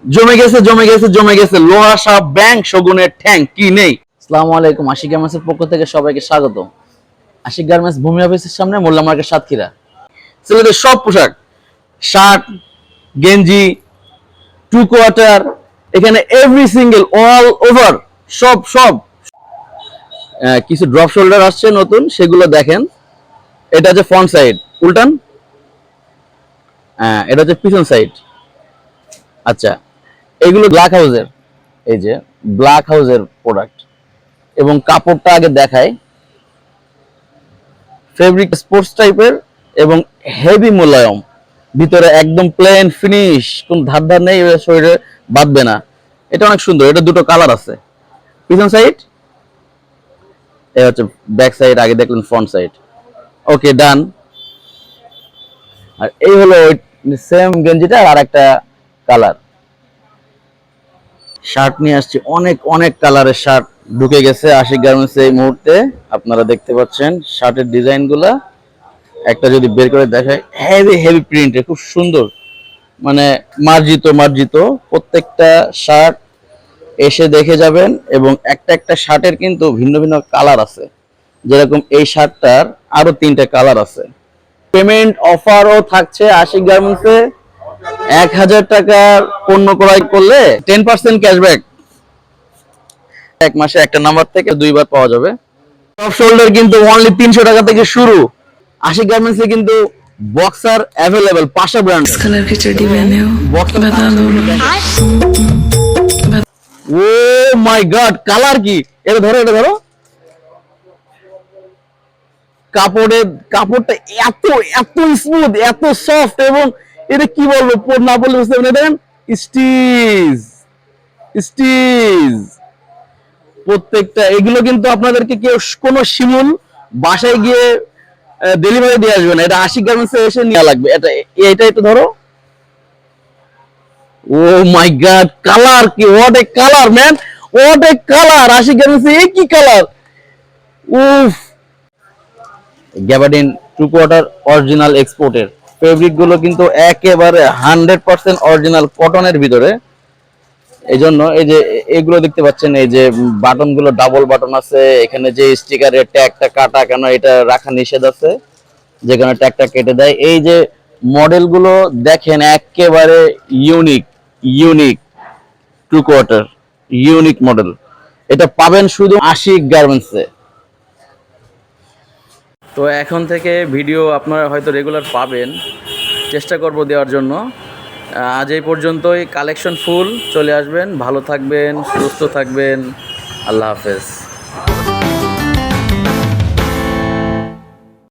জমে গেছে জমে গেছে জমে গেছে লোহা সাপ ব্যাংক শগুনের ঠ্যাং কি নেই। আসসালামু আলাইকুম, আশিক গার্মেন্টসের পক্ষ থেকে সবাইকে স্বাগত। আশিক গার্মেন্টস ভূমি অফিসের সামনে মোল্লা মার্কেট সাতক্ষীরা। ছেলেদের সব পোশাক, শার্ট, গেঞ্জি, টু কোয়ার্টার, এখানে এভরি সিঙ্গেল অল ওভার সব সব। কিছু ড্রপ শোল্ডার আসছে নতুন, সেগুলো দেখেন। এটা হচ্ছে ফ্রন্ট সাইড, উল্টান। এটা হচ্ছে পিছন সাইড। আচ্ছা, এগুলো ব্ল্যাক হাউসের, এই যে ব্ল্যাক হাউসের প্রোডাক্ট। এবং কাপড়টা আগে দেখায়, ফেব্রিক স্পোর্টস টাইপের এবং হেভি মোলায়ম, ভিতরে একদম প্লেন ফিনিশ, কোন ধার ধার নেই, শরীরে বাঁধবে না। এটা অনেক সুন্দর। এটা দুটো কালার আছে। পিছন সাইড, এ হচ্ছে ব্যাক সাইড, আগে দেখলেন ফ্রন্ট সাইড। ওকে, ডান। আর এই হলো সেম গেঞ্জিটা আর একটা কালার। শার্ট নিয়ে আসছি, অনেক অনেক কালারের শার্ট ঢুকে গেছে আশিক গার্মেন্টস এই মুহূর্তে। আপনারা দেখতে পাচ্ছেন শার্টের ডিজাইন গুলা, একটা যদি বের করে দেখায়, হেভি হেভি প্রিন্টে, খুব সুন্দর, মানে মার্জিত মার্জিত প্রত্যেকটা শার্ট। এসে দেখে যাবেন। এবং একটা একটা শার্টের কিন্তু ভিন্ন ভিন্ন কালার আছে। যেরকম এই শার্টটার আরো 3টে কালার আছে। পেমেন্ট অফারও থাকছে আশিক গার্মেন্টসে। 1000 টাকার পণ্য ক্রয় করলে 10% ক্যাশব্যাক, এক মাসে একটা নাম্বার থেকে 2বার পাওয়া যাবে। টপ শোল্ডার কিন্তু অনলি 300 টাকা থেকে শুরু। আশিক গার্মেন্টসে কিন্তু বক্সার অ্যাভেলেবল, পাশা ব্র্যান্ড। इस कलर की चड्डी पहने हो बता दो ও মাই গড, কালার কি! এটা ধরো, এটা ধরো। কাপড়টা এত এত স্মুথ, এত সফট, এবং এটা কি বলবো, না বললে বুঝতে পারবেন। দেখেন, স্টিচ স্টিচ প্রত্যেকটা। এগুলো কিন্তু আপনাদেরকে কেউ কোনো শিমুল বাসায় গিয়ে ডেলিভারি দিয়ে আসবে না, এটা আশিক গার্মেন্টসে এসে নেওয়া লাগবে। এটা একটু ধরো। ও মাই গড, কালার কি! What a colour man, what a colour! Ashik গার্মেন্টসে এই কি কালার! উফ! গ্যাবার্ডিন টু কোয়ার্টার অরিজিনাল এক্সপোর্টের ফেব্রিক গুলো কিন্তু একেবারে 100% অরিজিনাল কটনের ভিতরে। এই জন্য এই যে এগুলো দেখতে পাচ্ছেন, এই যে বাটন গুলো ডাবল বাটন আছে। এখানে যে স্টিকারের ট্যাগটা কাটা, কেন এটা রাখা নিষেধ আছে, যেখানে ট্যাগটা কেটে দেয়। এই যে মডেল গুলো দেখেন, একেবারে unique unique two quarter, unique model. এটা পাবেন শুধু আশিক গার্মেন্টসে। তো এখন থেকে ভিডিও আপনারা হয়তো রেগুলার পাবেন, চেষ্টা করব দেওয়ার জন্য। আজ এই পর্যন্তই। কালেকশন ফুল, চলে আসবেন। ভালো থাকবেন, সুস্থ থাকবেন। আল্লাহ হাফেজ।